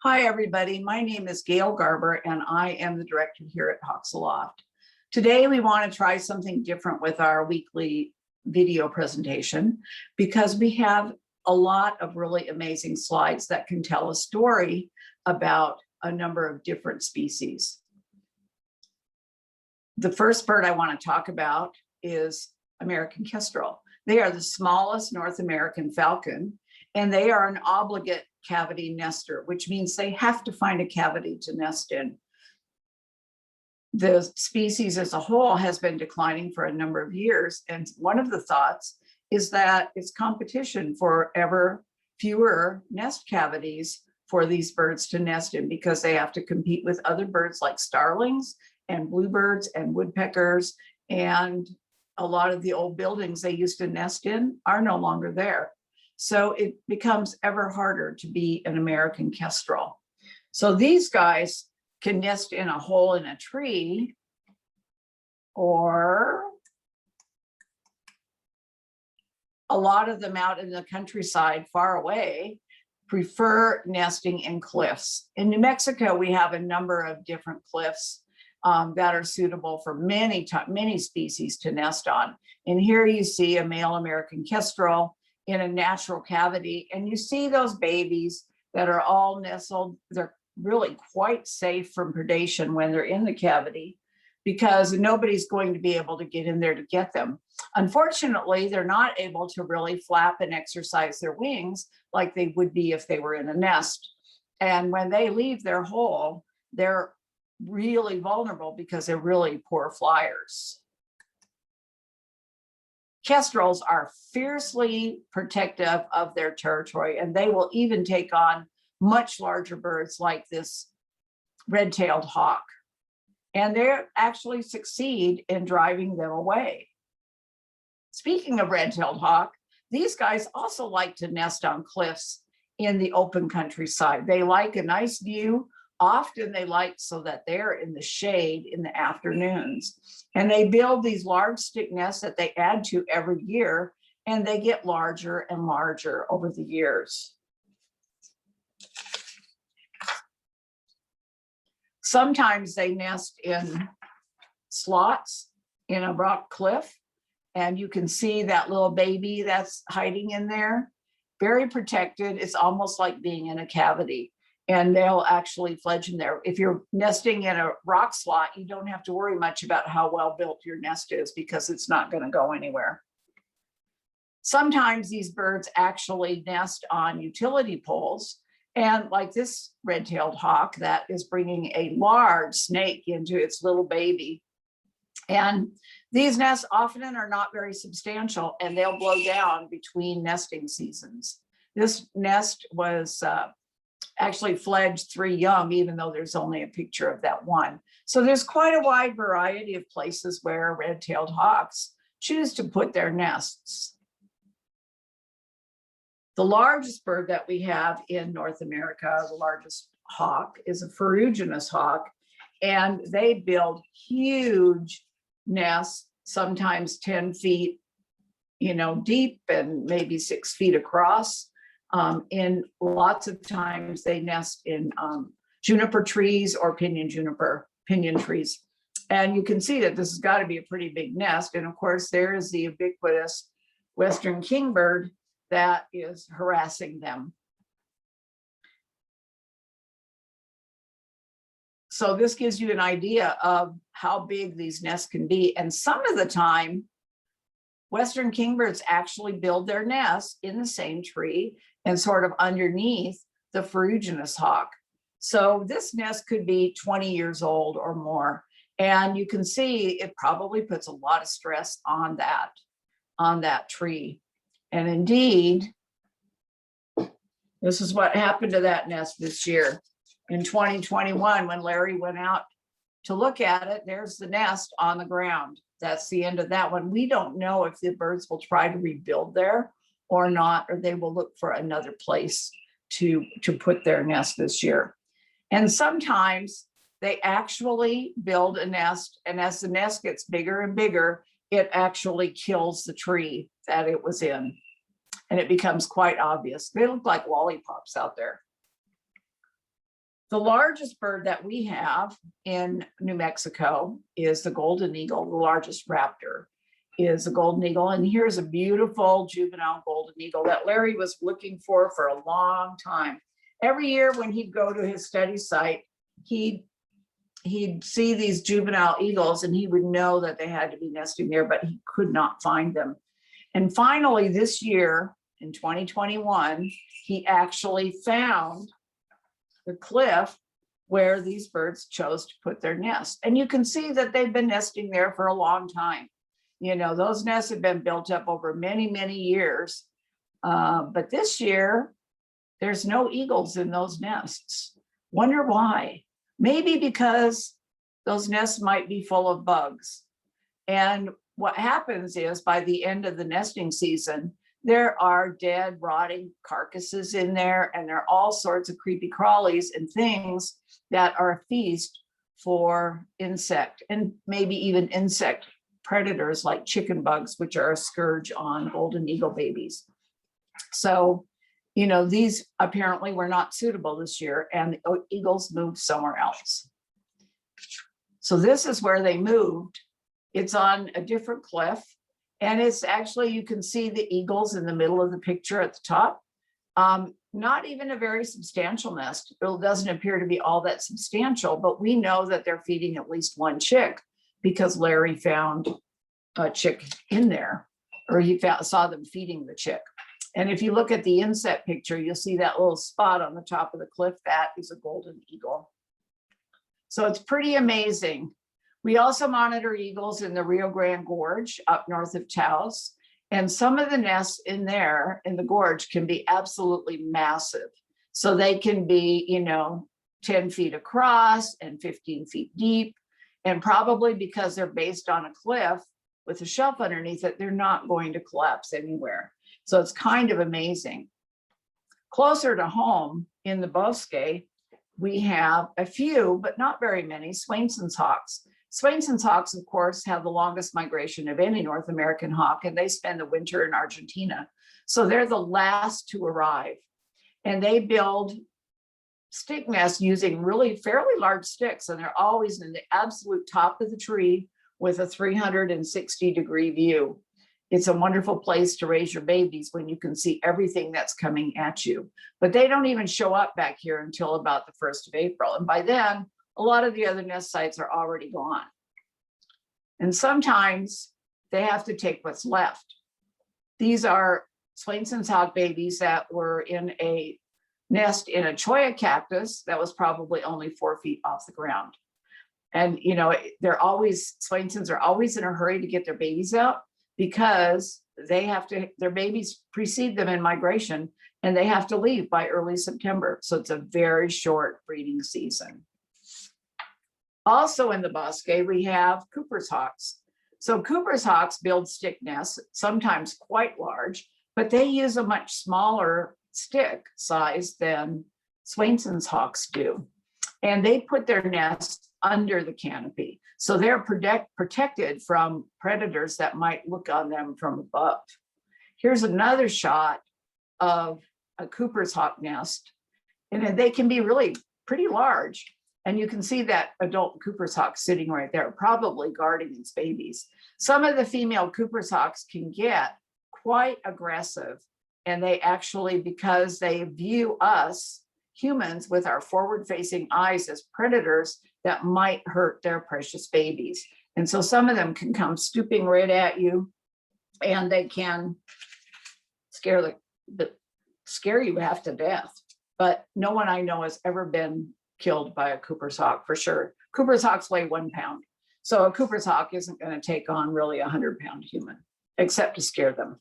Hi, everybody. My name is Gail Garber, and I am the director here at Hoxaloft. Today, we want to try something different with our weekly video presentation because we have a lot of really amazing slides that can tell a story about a number of different species. The first bird I want to talk about is American kestrel. They are the smallest North American falcon, and they are an obligate cavity nester, which means they have to find a cavity to nest in. The species as a whole has been declining for a number of years, and one of the thoughts is that it's competition for ever fewer nest cavities for these birds to nest in because they have to compete with other birds like starlings and bluebirds and woodpeckers, and a lot of the old buildings they used to nest in are no longer there. So it becomes ever harder to be an American kestrel. So these guys can nest in a hole in a tree, or a lot of them out in the countryside far away prefer nesting in cliffs. In New Mexico, we have a number of different cliffs that are suitable for many species to nest on. And here you see a male American kestrel in a natural cavity, and you see those babies that are all nestled. They're really quite safe from predation when they're in the cavity because nobody's going to be able to get in there to get them. Unfortunately, they're not able to really flap and exercise their wings like they would be if they were in a nest. And when they leave their hole, they're really vulnerable because they're really poor flyers. Kestrels are fiercely protective of their territory, and they will even take on much larger birds like this red-tailed hawk. And they actually succeed in driving them away. Speaking of red-tailed hawk, these guys also like to nest on cliffs in the open countryside. They like a nice view. Often they like so that they're in the shade in the afternoons. And they build these large stick nests that they add to every year, and they get larger and larger over the years. Sometimes they nest in slots in a rock cliff, and you can see that little baby that's hiding in there, very protected. It's almost like being in a cavity. And they'll actually fledge in there. If you're nesting in a rock slot, you don't have to worry much about how well built your nest is because it's not going to go anywhere. Sometimes these birds actually nest on utility poles, and like this red-tailed hawk that is bringing a large snake into its little baby. And these nests often are not very substantial, and they'll blow down between nesting seasons. This nest was actually fledged 3 young, even though there's only a picture of that one. So there's quite a wide variety of places where red-tailed hawks choose to put their nests. The largest bird that we have in North America, the largest hawk, is a ferruginous hawk, and they build huge nests, sometimes 10 feet, deep and maybe 6 feet across. In lots of times they nest in juniper trees or pinyon trees. And you can see that this has got to be a pretty big nest. And of course, there is the ubiquitous western kingbird that is harassing them. So this gives you an idea of how big these nests can be. And some of the time, western kingbirds actually build their nests in the same tree and sort of underneath the ferruginous hawk. So this nest could be 20 years old or more. And you can see it probably puts a lot of stress on that tree. And indeed, this is what happened to that nest this year. In 2021, when Larry went out to look at it, there's the nest on the ground. That's the end of that one. We don't know if the birds will try to rebuild there or not, or they will look for another place to put their nest this year. And sometimes they actually build a nest, and as the nest gets bigger and bigger, it actually kills the tree that it was in. And it becomes quite obvious. They look like lollipops out there. The largest bird that we have in New Mexico is the golden eagle. The largest raptor is a golden eagle. And here's a beautiful juvenile golden eagle that Larry was looking for a long time. Every year when he'd go to his study site, he'd see these juvenile eagles and he would know that they had to be nesting there, but he could not find them. And finally, this year in 2021, he actually found the cliff where these birds chose to put their nest. And you can see that they've been nesting there for a long time. You know, those nests have been built up over many, many years. But this year, there's no eagles in those nests. Wonder why? Maybe because those nests might be full of bugs. And what happens is by the end of the nesting season, there are dead, rotting carcasses in there, and there are all sorts of creepy crawlies and things that are a feast for insect and maybe even insect predators like chicken bugs, which are a scourge on golden eagle babies. So, you know, these apparently were not suitable this year, and the eagles moved somewhere else. So this is where they moved. It's on a different cliff. And it's actually, you can see the eagles in the middle of the picture at the top. Not even a very substantial nest. It doesn't appear to be all that substantial, but we know that they're feeding at least one chick because Larry found a chick in there, or he saw them feeding the chick. And if you look at the inset picture, you'll see that little spot on the top of the cliff. That is a golden eagle. So it's pretty amazing. We also monitor eagles in the Rio Grande Gorge up north of Taos. And some of the nests in there in the gorge can be absolutely massive. So they can be, you know, 10 feet across and 15 feet deep. And probably because they're based on a cliff with a shelf underneath it, they're not going to collapse anywhere. So it's kind of amazing. Closer to home in the Bosque, we have a few, but not very many, Swainson's hawks. Swainson's hawks, of course, have the longest migration of any North American hawk, and they spend the winter in Argentina. So they're the last to arrive. And they build stick nests using really fairly large sticks, and they're always in the absolute top of the tree with a 360-degree view. It's a wonderful place to raise your babies when you can see everything that's coming at you. But they don't even show up back here until about the 1st of April. And by then, a lot of the other nest sites are already gone. And sometimes they have to take what's left. These are Swainson's hawk babies that were in a nest in a cholla cactus that was probably only 4 feet off the ground. And, you know, Swainsons are always in a hurry to get their babies out because their babies precede them in migration and they have to leave by early September. So it's a very short breeding season. Also in the Bosque, we have Cooper's hawks. So Cooper's hawks build stick nests, sometimes quite large, but they use a much smaller stick size than Swainson's hawks do. And they put their nests under the canopy. So they're protected from predators that might look on them from above. Here's another shot of a Cooper's hawk nest. And they can be really pretty large. And you can see that adult Cooper's hawk sitting right there, probably guarding its babies. Some of the female Cooper's hawks can get quite aggressive. And they actually, because they view us humans with our forward-facing eyes as predators that might hurt their precious babies. And so some of them can come stooping right at you, and they can scare you half to death. But no one I know has ever been killed by a Cooper's hawk, for sure. Cooper's hawks weigh 1 pound. So a Cooper's hawk isn't going to take on really a 100-pound human, except to scare them.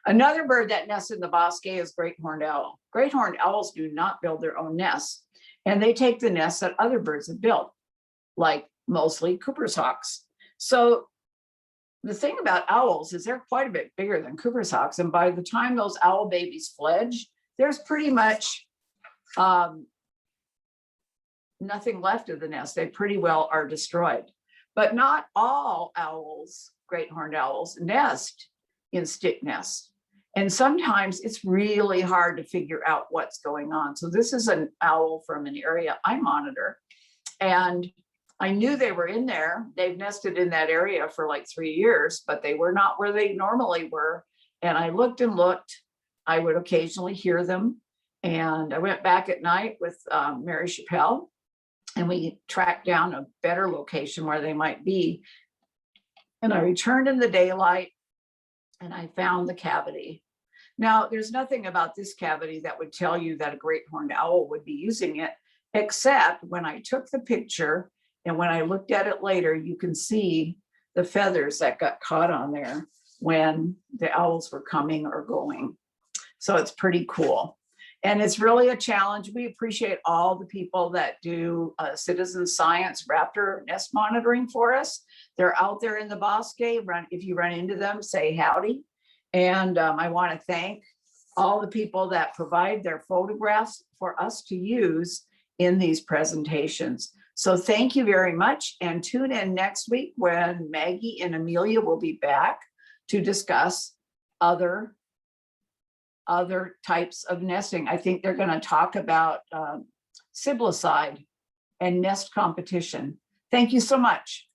Another bird that nests in the Bosque is great horned owl. Great horned owls do not build their own nests, and they take the nests that other birds have built, like mostly Cooper's hawks. So the thing about owls is they're quite a bit bigger than Cooper's hawks, and by the time those owl babies fledge, there's pretty much nothing left of the nest. They pretty well are destroyed. But not all owls, great horned owls, nest in stick nests. And sometimes it's really hard to figure out what's going on. So this is an owl from an area I monitor. And I knew they were in there. They've nested in that area for like 3 years, but they were not where they normally were. And I looked and looked. I would occasionally hear them. And I went back at night with Mary Chappelle, and we tracked down a better location where they might be. And I returned in the daylight, and I found the cavity. Now, there's nothing about this cavity that would tell you that a great horned owl would be using it, except when I took the picture and when I looked at it later, you can see the feathers that got caught on there when the owls were coming or going. So it's pretty cool. And it's really a challenge. We appreciate all the people that do citizen science raptor nest monitoring for us. They're out there in the bosque. If you run into them, say howdy. And I want to thank all the people that provide their photographs for us to use in these presentations. So thank you very much, and tune in next week when Maggie and Amelia will be back to discuss other types of nesting. I think they're going to talk about siblicide and nest competition. Thank you so much.